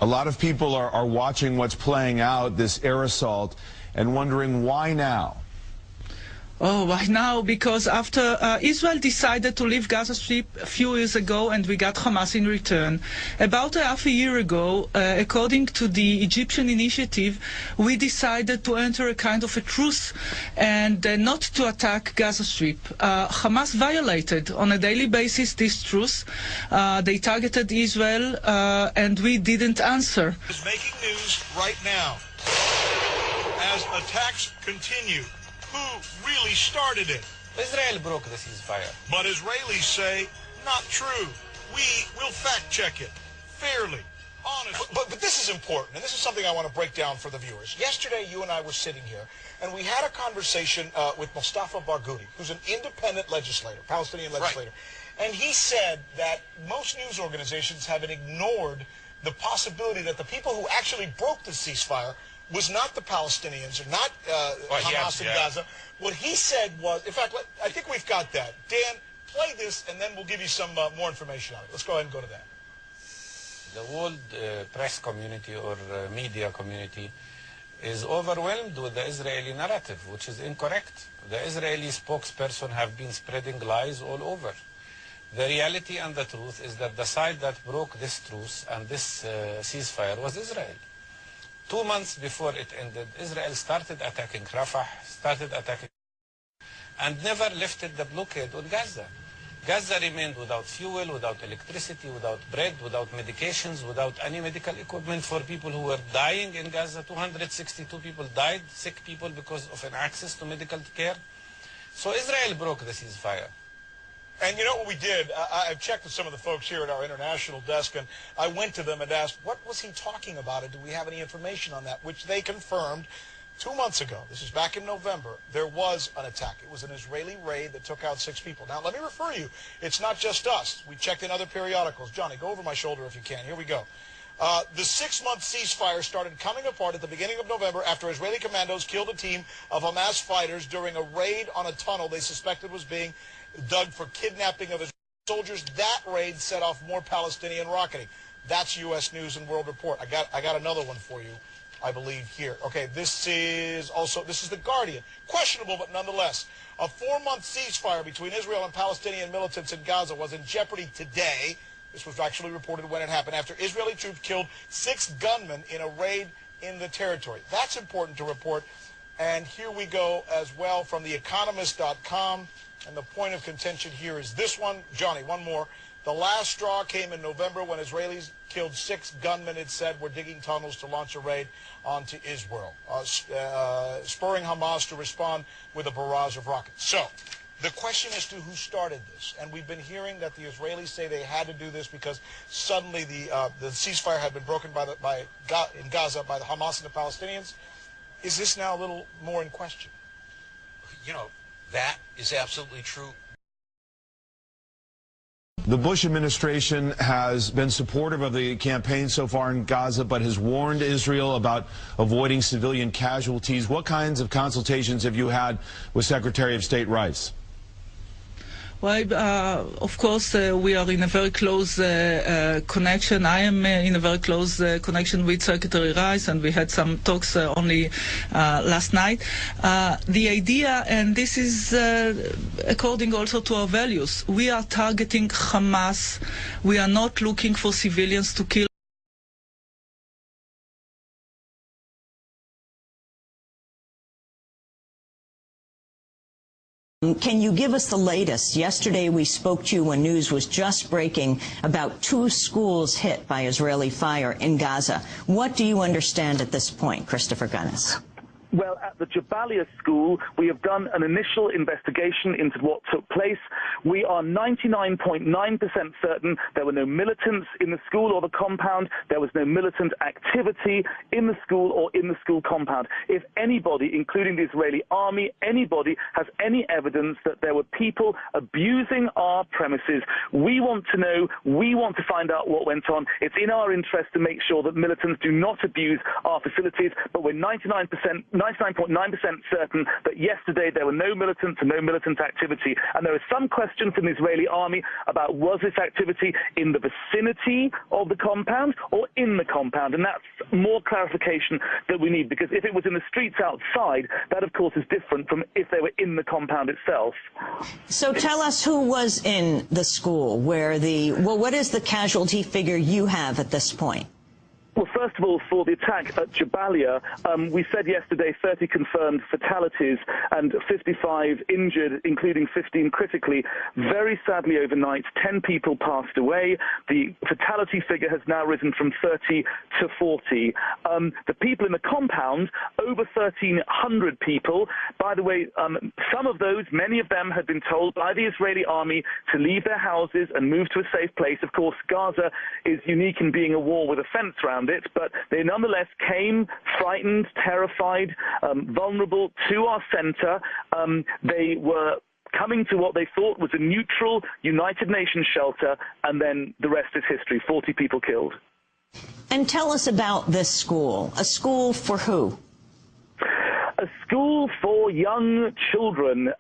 A lot of people are watching what's playing out, this air assault, and wondering why now? Oh, why now? Because after Israel decided to leave Gaza Strip a few years ago and we got Hamas in return, about half a year ago, according to the Egyptian initiative, we decided to enter a kind of a truce and not to attack Gaza Strip. Hamas violated on a daily basis this truce. They targeted Israel and we didn't answer. Is making news right now as attacks continue. Who really started it? Israel broke the ceasefire. But Israelis say, not true. We will fact check it fairly, honestly. But this is important, and this is something I want to break down for the viewers. Yesterday, you and I were sitting here, and we had a conversation with Mustafa Barghouti, who's an independent legislator, Palestinian legislator. Right. And he said that most news organizations have ignored the possibility that the people who actually broke the ceasefire was not the Palestinians or not Hamas in Gaza. What he said was, in fact, I think we've got that. Dan, play this, and then we'll give you some more information on it. Let's go ahead and go to that. The world press community or media community is overwhelmed with the Israeli narrative, which is incorrect. The Israeli spokesperson have been spreading lies all over. The reality and the truth is that the side that broke this truce and this ceasefire was Israel. 2 months before it ended, Israel started attacking Rafah, and never lifted the blockade on Gaza. Gaza remained without fuel, without electricity, without bread, without medications, without any medical equipment for people who were dying in Gaza. 262 people died, sick people, because of an access to medical care. So Israel broke the ceasefire. And you know what we did? I've checked with some of the folks here at our international desk, and I went to them and asked, what was he talking about, and do we have any information on that? Which they confirmed 2 months ago. This is back in November. There was an attack. It was an Israeli raid that took out 6 people. Now, let me refer you. It's not just us. We checked in other periodicals. Johnny, go over my shoulder if you can. Here we go. The 6-month ceasefire started coming apart at the beginning of November after Israeli commandos killed a team of Hamas fighters during a raid on a tunnel they suspected was being dug for kidnapping of Israeli soldiers. That raid set off more Palestinian rocketing. That's U.S. News and World Report. I got another one for you, I believe, here. Okay, this is The Guardian. Questionable, but nonetheless. A 4-month ceasefire between Israel and Palestinian militants in Gaza was in jeopardy today. This was actually reported when it happened after Israeli troops killed 6 gunmen in a raid in the territory. That's important to report. And here we go as well from theeconomist.com. And the point of contention here is this one. Johnny, one more. The last straw came in November when Israelis killed 6 gunmen, it said, were digging tunnels to launch a raid onto Israel, spurring Hamas to respond with a barrage of rockets. So the question is to who started this. And we've been hearing that the Israelis say they had to do this because suddenly the ceasefire had been broken in Gaza by the Hamas and the Palestinians. Is this now a little more in question? You know, that is absolutely true. The Bush administration has been supportive of the campaign so far in Gaza, but has warned Israel about avoiding civilian casualties. What kinds of consultations have you had with Secretary of State Rice? Well, of course, we are in a very close connection. I am in a very close connection with Secretary Rice, and we had some talks only last night. The idea, and this is according also to our values, we are targeting Hamas. We are not looking for civilians to kill. Can you give us the latest? Yesterday we spoke to you when news was just breaking about 2 schools hit by Israeli fire in Gaza. What do you understand at this point, Christopher Gunnis? Well, at the Jabalia school, we have done an initial investigation into what took place. We are 99.9% certain there were no militants in the school or the compound. There was no militant activity in the school or in the school compound. If anybody, including the Israeli army, anybody has any evidence that there were people abusing our premises, we want to know, we want to find out what went on. It's in our interest to make sure that militants do not abuse our facilities, but we're 99% 99.9% certain that yesterday there were no militants and no militant activity. And there is some question from the Israeli army about was this activity in the vicinity of the compound or in the compound. And that's more clarification that we need, because if it was in the streets outside, that of course is different from if they were in the compound itself. So tell us who was in the school where what is the casualty figure you have at this point? Well, first of all, for the attack at Jabalia, we said yesterday 30 confirmed fatalities and 55 injured, including 15 critically. Very sadly, overnight, 10 people passed away. The fatality figure has now risen from 30 to 40. The people in the compound, over 1,300 people. By the way, some of those, many of them, had been told by the Israeli army to leave their houses and move to a safe place. Of course, Gaza is unique in being a war with a fence around it, but they nonetheless came frightened, terrified, vulnerable to our center. They were coming to what they thought was a neutral United Nations shelter, and then the rest is history. 40 people killed. And tell us about this school. A school for who? A school for young children.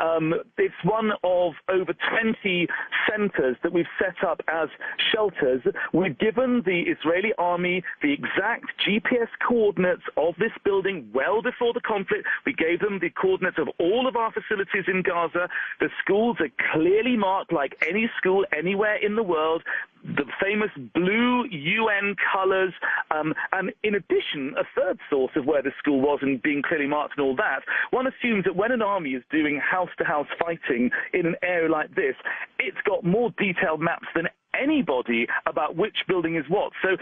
It's one of over 20 centers that we've set up as shelters. We've given the Israeli army the exact GPS coordinates of this building well before the conflict. We gave them the coordinates of all of our facilities in Gaza. The schools are clearly marked like any school anywhere in the world. The famous blue UN colors, and in addition, a third source of where the school was and being clearly marked and all that, one assumes that when an army is doing house-to-house fighting in an area like this, it's got more detailed maps than anybody about which building is what. So,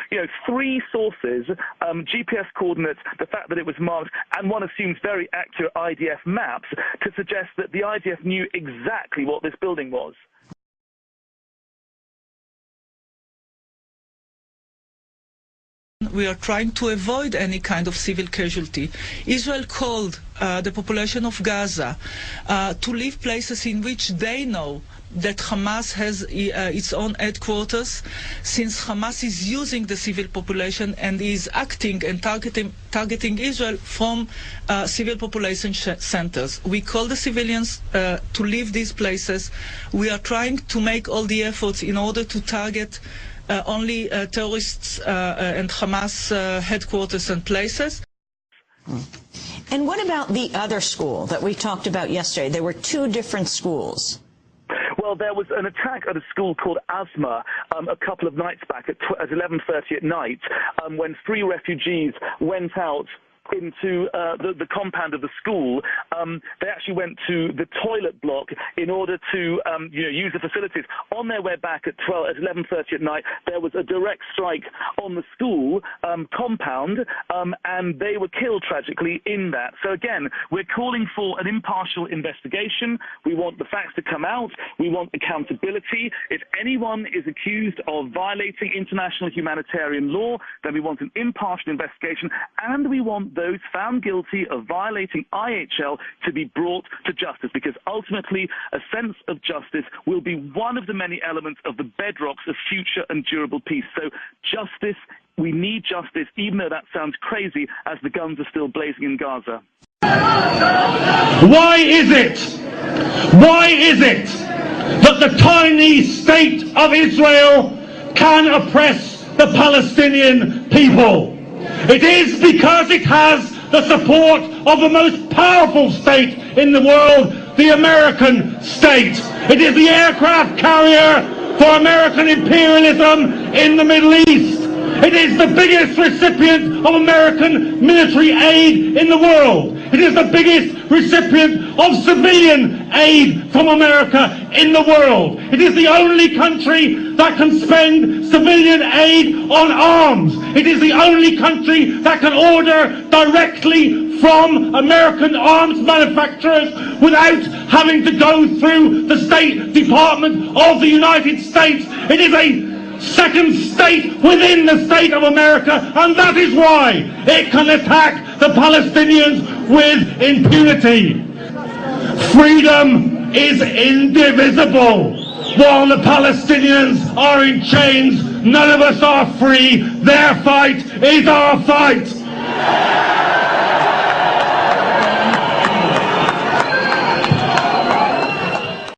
3 sources, GPS coordinates, the fact that it was marked, and one assumes very accurate IDF maps to suggest that the IDF knew exactly what this building was. We are trying to avoid any kind of civil casualty. Israel called the population of Gaza to leave places in which they know that Hamas has its own headquarters, since Hamas is using the civil population and is acting and targeting Israel from civil population centers. We call the civilians to leave these places. We are trying to make all the efforts in order to target only terrorists and Hamas headquarters and places. And what about the other school that we talked about yesterday? There were 2 different schools. Well, there was an attack at a school called Asma a couple of nights back at 11:30 at night when 3 refugees went out into the compound of the school. They actually went to the toilet block in order to use the facilities. On their way back at 11:30 at night, there was a direct strike on the school compound, and they were killed tragically in that. So again, we're calling for an impartial investigation. We want the facts to come out. We want accountability. If anyone is accused of violating international humanitarian law, then we want an impartial investigation, and we want those found guilty of violating IHL to be brought to justice, because ultimately a sense of justice will be one of the many elements of the bedrocks of future and durable peace. So justice, we need justice, even though that sounds crazy as the guns are still blazing in Gaza. Why is it that the tiny state of Israel can oppress the Palestinian people? It is because it has the support of the most powerful state in the world, the American state. It is the aircraft carrier for American imperialism in the Middle East. It is the biggest recipient of American military aid in the world. It is the biggest recipient of civilian aid from America in the world. It is the only country that can spend civilian aid on arms. It is the only country that can order directly from American arms manufacturers without having to go through the State Department of the United States. It is a second state within the state of America, and that is why it can attack the Palestinians with impunity. Freedom is indivisible. While the Palestinians are in chains, none of us are free. Their fight is our fight.